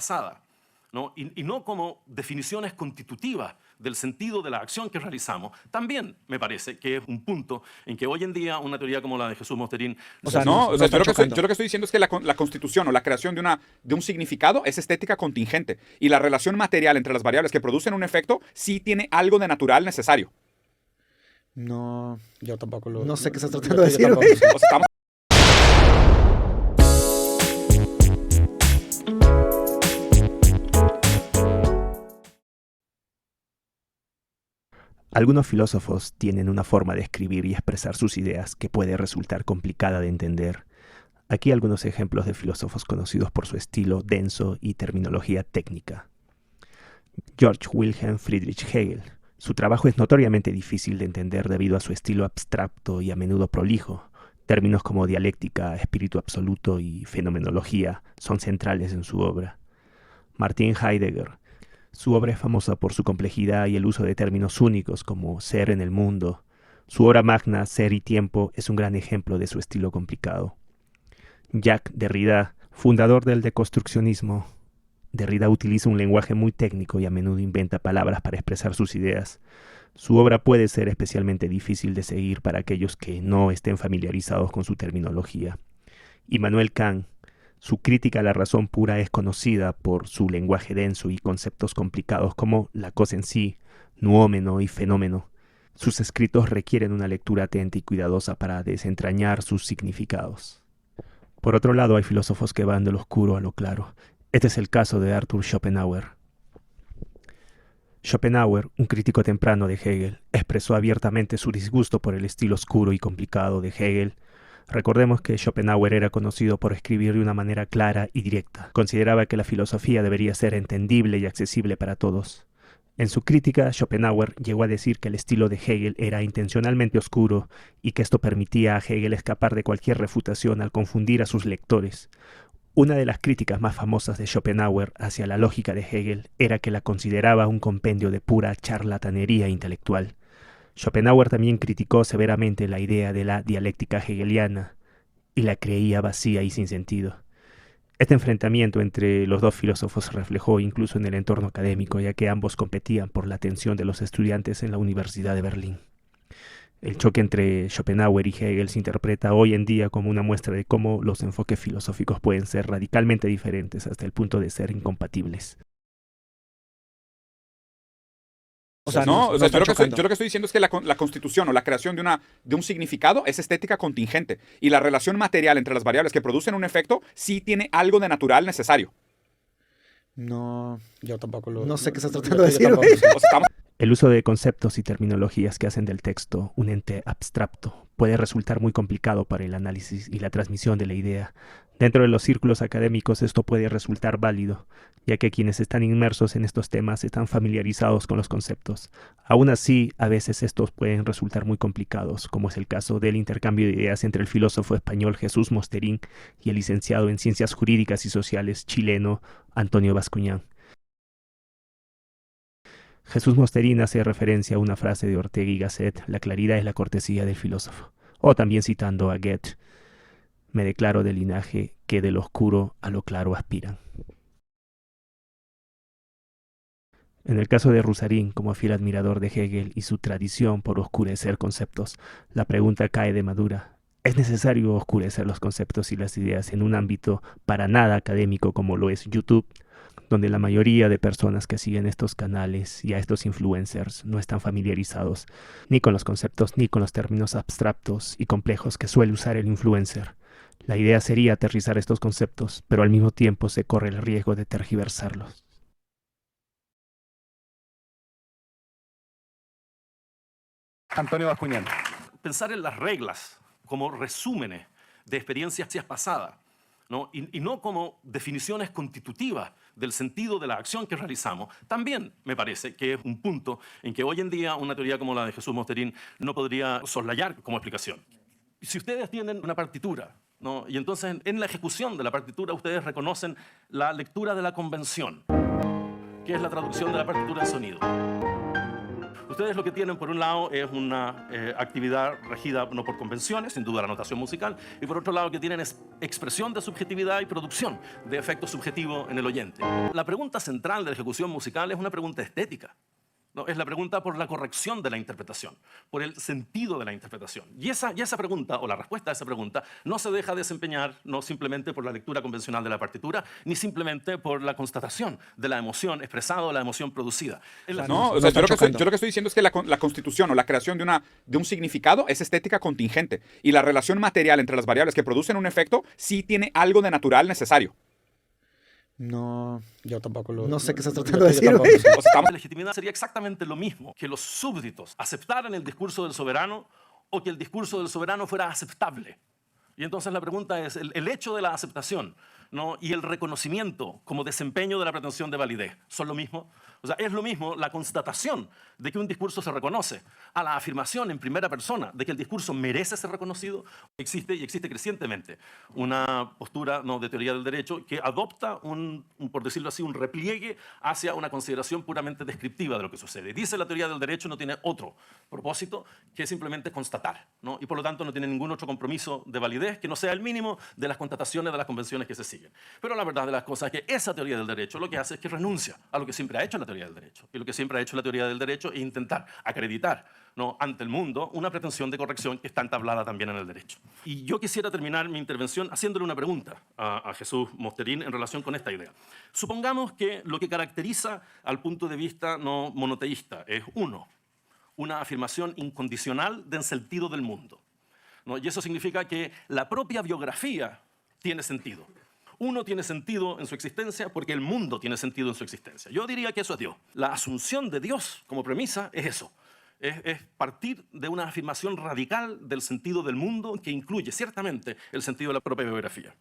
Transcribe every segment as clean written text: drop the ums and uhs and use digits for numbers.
pasada, ¿no? Y no como definiciones constitutivas del sentido de la acción que realizamos, también me parece que es un punto en que hoy en día una teoría como la de Jesús Mosterín... yo lo que estoy diciendo es que la constitución o la creación de un significado es estética contingente y la relación material entre las variables que producen un efecto sí tiene algo de natural necesario. No, yo tampoco lo... No sé qué estás tratando de decir, güey. O sea, estamos... Algunos filósofos tienen una forma de escribir y expresar sus ideas que puede resultar complicada de entender. Aquí algunos ejemplos de filósofos conocidos por su estilo denso y terminología técnica. Georg Wilhelm Friedrich Hegel. Su trabajo es notoriamente difícil de entender debido a su estilo abstracto y a menudo prolijo. Términos como dialéctica, espíritu absoluto y fenomenología son centrales en su obra. Martin Heidegger. Su obra es famosa por su complejidad y el uso de términos únicos como ser en el mundo. Su obra magna, Ser y Tiempo, es un gran ejemplo de su estilo complicado. Jacques Derrida, fundador del deconstruccionismo. Derrida utiliza un lenguaje muy técnico y a menudo inventa palabras para expresar sus ideas. Su obra puede ser especialmente difícil de seguir para aquellos que no estén familiarizados con su terminología. Immanuel Kant. Su crítica a la razón pura es conocida por su lenguaje denso y conceptos complicados como la cosa en sí, nuómeno y fenómeno. Sus escritos requieren una lectura atenta y cuidadosa para desentrañar sus significados. Por otro lado, hay filósofos que van de lo oscuro a lo claro. Este es el caso de Arthur Schopenhauer. Schopenhauer, un crítico temprano de Hegel, expresó abiertamente su disgusto por el estilo oscuro y complicado de Hegel. Recordemos que Schopenhauer era conocido por escribir de una manera clara y directa. Consideraba que la filosofía debería ser entendible y accesible para todos. En su crítica, Schopenhauer llegó a decir que el estilo de Hegel era intencionalmente oscuro y que esto permitía a Hegel escapar de cualquier refutación al confundir a sus lectores. Una de las críticas más famosas de Schopenhauer hacia la lógica de Hegel era que la consideraba un compendio de pura charlatanería intelectual. Schopenhauer también criticó severamente la idea de la dialéctica hegeliana y la creía vacía y sin sentido. Este enfrentamiento entre los dos filósofos se reflejó incluso en el entorno académico, ya que ambos competían por la atención de los estudiantes en la Universidad de Berlín. El choque entre Schopenhauer y Hegel se interpreta hoy en día como una muestra de cómo los enfoques filosóficos pueden ser radicalmente diferentes hasta el punto de ser incompatibles. Yo lo que estoy diciendo es que la constitución o la creación de un significado es estética contingente y la relación material entre las variables que producen un efecto sí tiene algo de natural necesario. No, yo tampoco lo... No sé qué estás tratando de decir, güey. El uso de conceptos y terminologías que hacen del texto un ente abstracto puede resultar muy complicado para el análisis y la transmisión de la idea. Dentro de los círculos académicos esto puede resultar válido, ya que quienes están inmersos en estos temas están familiarizados con los conceptos. Aún así, a veces estos pueden resultar muy complicados, como es el caso del intercambio de ideas entre el filósofo español Jesús Mosterín y el licenciado en Ciencias Jurídicas y Sociales chileno Antonio Bascuñán. Jesús Mosterín hace referencia a una frase de Ortega y Gasset: la claridad es la cortesía del filósofo. O también citando a Goethe: me declaro del linaje que de lo oscuro a lo claro aspiran. En el caso de Rusarín, como fiel admirador de Hegel y su tradición por oscurecer conceptos, la pregunta cae de madura: ¿es necesario oscurecer los conceptos y las ideas en un ámbito para nada académico como lo es YouTube, donde la mayoría de personas que siguen estos canales y a estos influencers no están familiarizados ni con los conceptos ni con los términos abstractos y complejos que suele usar el influencer? La idea sería aterrizar estos conceptos, pero al mismo tiempo se corre el riesgo de tergiversarlos. Antonio Bascuñán. Pensar en las reglas como resúmenes de experiencias pasadas, ¿no? Y no como definiciones constitutivas del sentido de la acción que realizamos, también me parece que es un punto en que hoy en día una teoría como la de Jesús Mosterín no podría soslayar como explicación. Si ustedes tienen una partitura, ¿no? Y entonces en la ejecución de la partitura ustedes reconocen la lectura de la convención, que es la traducción de la partitura en sonido. Ustedes Ustedes lo que tienen, por un lado, es una actividad regida no por convenciones, sin duda la notación musical, y por otro lado, que tienen es expresión de subjetividad y producción de efecto subjetivo en el oyente. La pregunta central de la ejecución musical es una pregunta estética. No, es la pregunta por la corrección de la interpretación, por el sentido de la interpretación. Y esa pregunta, o la respuesta a esa pregunta, no se deja desempeñar no simplemente por la lectura convencional de la partitura, ni simplemente por la constatación de la emoción expresada o la emoción producida. Yo lo que estoy diciendo es que la constitución o la creación de un significado es estética contingente. Y la relación material entre las variables que producen un efecto sí tiene algo de natural necesario. No, yo tampoco lo... No sé qué estás tratando de decir, güey. La legitimidad sería exactamente lo mismo, que los súbditos aceptaran el discurso del soberano o que el discurso del soberano fuera aceptable. Y entonces la pregunta es, el hecho de la aceptación, ¿no?, y el reconocimiento como desempeño de la pretensión de validez, ¿son lo mismo? O sea, es lo mismo la constatación de que un discurso se reconoce a la afirmación en primera persona de que el discurso merece ser reconocido. Existe y existe crecientemente una postura de teoría del derecho que adopta por decirlo así, un repliegue hacia una consideración puramente descriptiva de lo que sucede. Dice la teoría del derecho no tiene otro propósito que simplemente constatar, ¿no? Y por lo tanto no tiene ningún otro compromiso de validez que no sea el mínimo de las constataciones de las convenciones que se siguen. Pero la verdad de las cosas es que esa teoría del derecho lo que hace es que renuncia a lo que siempre ha hecho la teoría del derecho. Y lo que siempre ha hecho la teoría del derecho es intentar acreditar, ¿no?, ante el mundo una pretensión de corrección que está entablada también en el derecho. Y yo quisiera terminar mi intervención haciéndole una pregunta a Jesús Mosterín en relación con esta idea. Supongamos que lo que caracteriza al punto de vista no monoteísta es, uno, una afirmación incondicional del sentido del mundo, ¿no? Y eso significa que la propia biografía tiene sentido. Uno tiene sentido en su existencia porque el mundo tiene sentido en su existencia. Yo diría que eso es Dios. La asunción de Dios como premisa es eso. Es partir de una afirmación radical del sentido del mundo que incluye ciertamente el sentido de la propia biografía.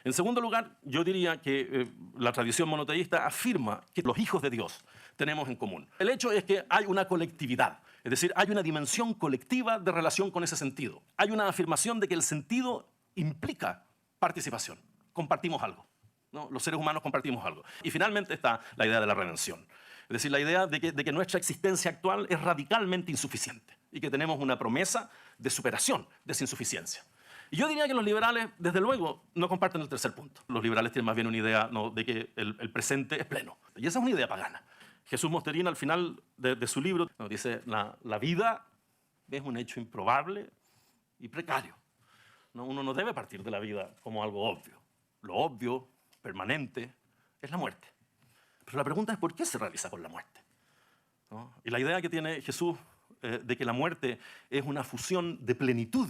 En segundo lugar, yo diría que la tradición monoteísta afirma que los hijos de Dios tenemos en común. El hecho es que hay una colectividad, es decir, hay una dimensión colectiva de relación con ese sentido. Hay una afirmación de que el sentido implica participación. Compartimos algo, ¿no? Los seres humanos compartimos algo. Y finalmente está la idea de la redención. Es decir, la idea de que nuestra existencia actual es radicalmente insuficiente y que tenemos una promesa de superación de esa insuficiencia. Y yo diría que los liberales, desde luego, no comparten el tercer punto. Los liberales tienen más bien una idea, ¿no?, de que el presente es pleno. Y esa es una idea pagana. Jesús Mosterín, al final de su libro, nos dice, la vida es un hecho improbable y precario, ¿no? Uno no debe partir de la vida como algo obvio. Lo obvio, permanente, es la muerte. Pero la pregunta es, ¿por qué se realiza con la muerte? ¿No? Y la idea que tiene Jesús de que la muerte es una fusión de plenitud,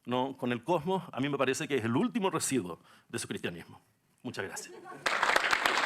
¿no?, con el cosmos, a mí me parece que es el último residuo de su cristianismo. Muchas gracias.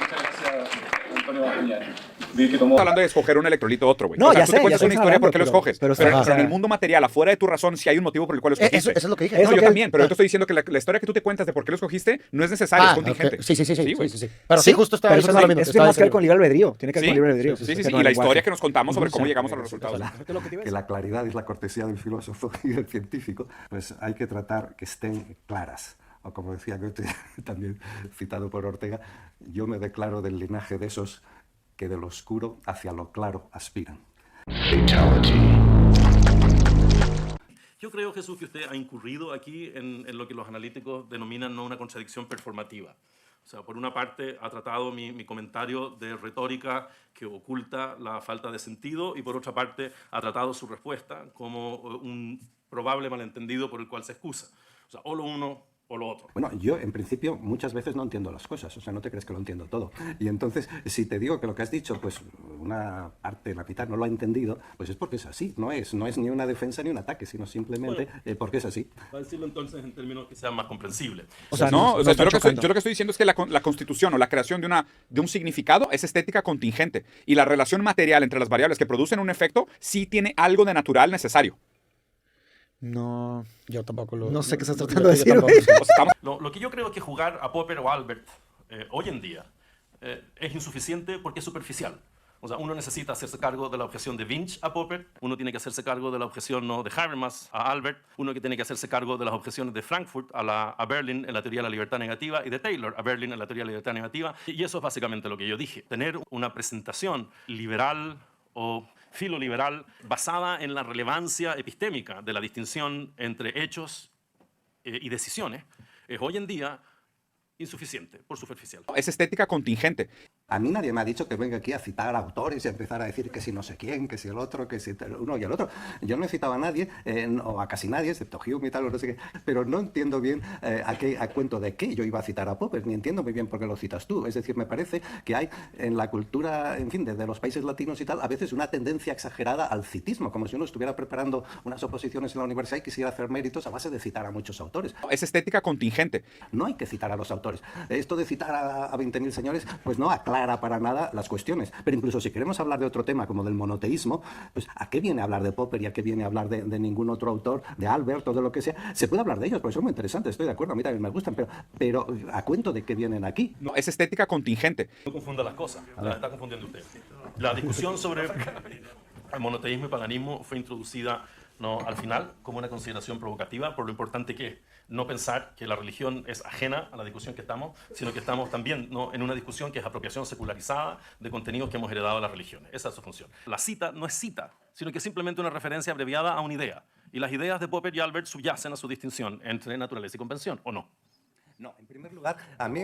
Muchas gracias, Antonio Bascuñán. Estamos hablando de escoger un electrolito u otro, güey. No, o sea, ya tú sé, te cuentas ya una sé, historia por qué lo pero- escoges. pero- Pero ajá. en el mundo material, afuera de tu razón, si hay un motivo por el cual lo escogiste. Eso es lo que dije. No, Es lo yo que- también, pero yo te estoy diciendo que la historia que tú te cuentas de por qué lo escogiste no es necesaria, es contingente. ok. Sí, güey. sí. Pero sí, justo estaba Pero eso diciendo lo mismo. tiene más que ver con libre albedrío. Tiene que ver Sí, con libre albedrío. sí. Con Y el la lenguaje. historia que nos contamos sobre cómo Exacto. llegamos a los resultados. Que la claridad es la cortesía del filósofo y del científico, pues hay que tratar que estén claras. O como decía Goethe, también citado por Ortega, yo me declaro del linaje de esos que de lo oscuro hacia lo claro aspiran. Yo creo, Jesús, que usted ha incurrido aquí en lo que los analíticos denominan no una contradicción performativa. O sea, por una parte ha tratado mi comentario de retórica que oculta la falta de sentido y por otra parte ha tratado su respuesta como un probable malentendido por el cual se excusa. O sea, o lo uno o lo otro. Bueno, yo en principio muchas veces no entiendo las cosas, o sea, no te crees que lo entiendo todo. Y entonces, si te digo que lo que has dicho, pues una parte, la mitad no lo ha entendido, pues es porque es así, no es ni una defensa ni un ataque, sino simplemente porque es así. Para decirlo entonces en términos que sean más comprensibles. O sea, yo lo que estoy diciendo es que la constitución o la creación de un significado es estética contingente. Y la relación material entre las variables que producen un efecto sí tiene algo de natural necesario. No, yo tampoco lo... No sé qué estás tratando de decir, güey. O sea, Lo que yo creo que jugar a Popper o Albert hoy en día es insuficiente porque es superficial. O sea, uno necesita hacerse cargo de la objeción de Winch a Popper, uno tiene que hacerse cargo de la objeción de Habermas a Albert, uno que tiene que hacerse cargo de las objeciones de Frankfurt a Berlin en la teoría de la libertad negativa y de Taylor a Berlin en la teoría de la libertad negativa. Y eso es básicamente lo que yo dije. Tener una presentación liberal o filoliberal basada en la relevancia epistémica de la distinción entre hechos y decisiones, es hoy en día insuficiente, por superficial. Es estética contingente. A mí nadie me ha dicho que venga aquí a citar autores y a empezar a decir que si no sé quién, que si el otro, que si uno y el otro. Yo no he citado a nadie, o a casi nadie, excepto Hume y tal, o no sé qué, pero no entiendo bien a cuento de qué yo iba a citar a Popper, ni entiendo muy bien por qué lo citas tú. Es decir, me parece que hay en la cultura, en fin, de los países latinos y tal, a veces una tendencia exagerada al citismo, como si uno estuviera preparando unas oposiciones en la universidad y quisiera hacer méritos a base de citar a muchos autores. Es estética contingente. No hay que citar a los autores. Esto de citar a 20.000 señores, pues no aclara para nada las cuestiones. Pero incluso si queremos hablar de otro tema como del monoteísmo, pues ¿a qué viene a hablar de Popper y a qué viene a hablar de ningún otro autor, de Albert o de lo que sea? Se puede hablar de ellos, porque son muy interesantes, estoy de acuerdo, a mí también me gustan, pero ¿a cuento de qué vienen aquí? No, es estética contingente. No confunda las cosas, las está confundiendo usted. La discusión sobre el monoteísmo y paganismo fue introducida al final como una consideración provocativa por lo importante que es no pensar que la religión es ajena a la discusión que estamos, sino que estamos también en una discusión que es apropiación secularizada de contenidos que hemos heredado de las religiones. Esa es su función. La cita no es cita, sino que es simplemente una referencia abreviada a una idea. Y las ideas de Popper y Albert subyacen a su distinción entre naturaleza y convención, ¿o no? No, en primer lugar, a mí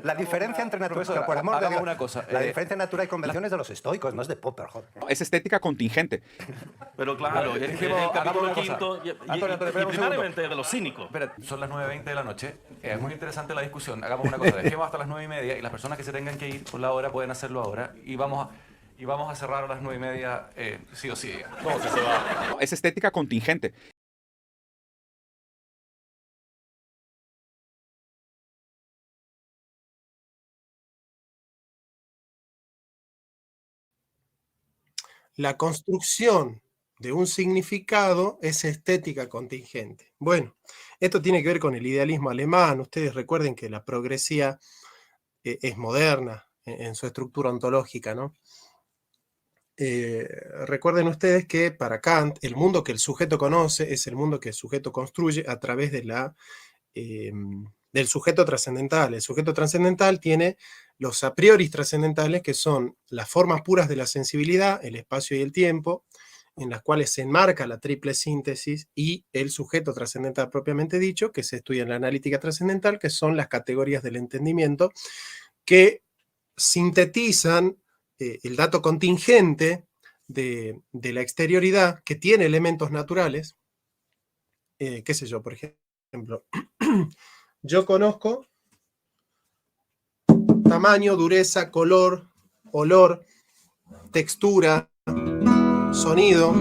la diferencia entre naturaleza, por amor de Dios, una cosa, la diferencia entre natura y convención es de los estoicos, no es de Popper, joder. Es estética contingente. Pero claro, es que el capítulo quinto y primariamente de los cínicos. Espera, son las 9:20 de la noche, es muy interesante la discusión, hagamos una cosa, dejemos hasta las 9:30 y las personas que se tengan que ir por la hora pueden hacerlo ahora y vamos a cerrar a las 9:30 sí o sí. ¿Cómo que se va? Es estética contingente. La construcción de un significado es estética contingente. Bueno, esto tiene que ver con el idealismo alemán. Ustedes recuerden que la progresía es moderna en su estructura ontológica, ¿no? Recuerden ustedes que para Kant el mundo que el sujeto conoce es el mundo que el sujeto construye a través de del sujeto trascendental. El sujeto trascendental tiene los a priori trascendentales, que son las formas puras de la sensibilidad, el espacio y el tiempo, en las cuales se enmarca la triple síntesis, y el sujeto trascendental propiamente dicho, que se estudia en la analítica trascendental, que son las categorías del entendimiento, que sintetizan el dato contingente de la exterioridad, que tiene elementos naturales, qué sé yo, por ejemplo, yo conozco tamaño, dureza, color, olor, textura, sonido,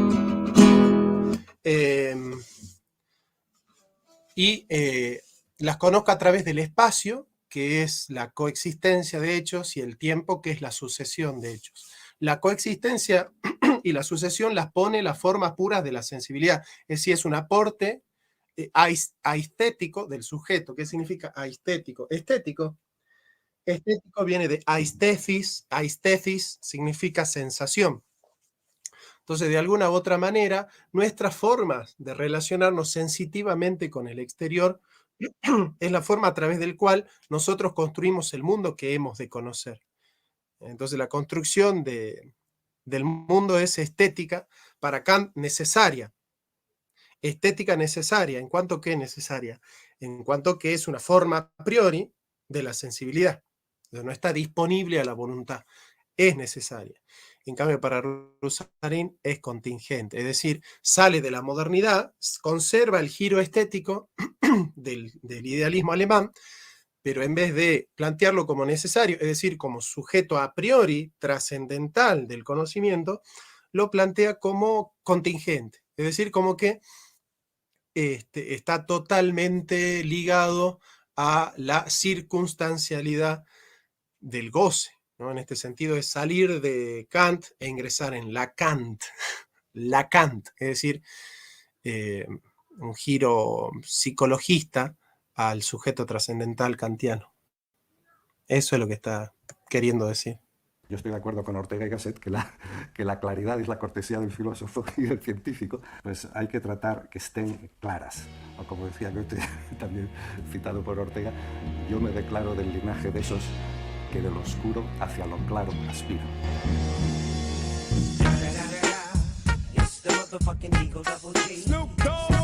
y las conozco a través del espacio, que es la coexistencia de hechos, y el tiempo, que es la sucesión de hechos. La coexistencia y la sucesión las pone las formas puras de la sensibilidad, es decir, es un aporte aestético del sujeto. ¿Qué significa aestético? Estético viene de aistesis. Aistesis significa sensación. Entonces, de alguna u otra manera, nuestras formas de relacionarnos sensitivamente con el exterior es la forma a través del cual nosotros construimos el mundo que hemos de conocer. Entonces, la construcción del mundo es estética, para Kant necesaria. Estética necesaria, ¿en cuanto que necesaria? En cuanto que es una forma a priori de la sensibilidad. No está disponible a la voluntad, es necesaria. En cambio, para Rusarín es contingente, es decir, sale de la modernidad, conserva el giro estético del idealismo alemán, pero en vez de plantearlo como necesario, es decir, como sujeto a priori trascendental del conocimiento, lo plantea como contingente, es decir, como que está totalmente ligado a la circunstancialidad del goce, ¿no? En este sentido es salir de Kant e ingresar en Lacan, es decir, un giro psicologista al sujeto trascendental kantiano. Eso es lo que está queriendo decir. Yo estoy de acuerdo con Ortega y Gasset que la claridad es la cortesía del filósofo y del científico, pues hay que tratar que estén claras. O como decía Goethe, también citado por Ortega, yo me declaro del linaje de esos que de lo oscuro hacia lo claro aspiran. It's the motherfucking Eagle Double G. Snoop Dogg.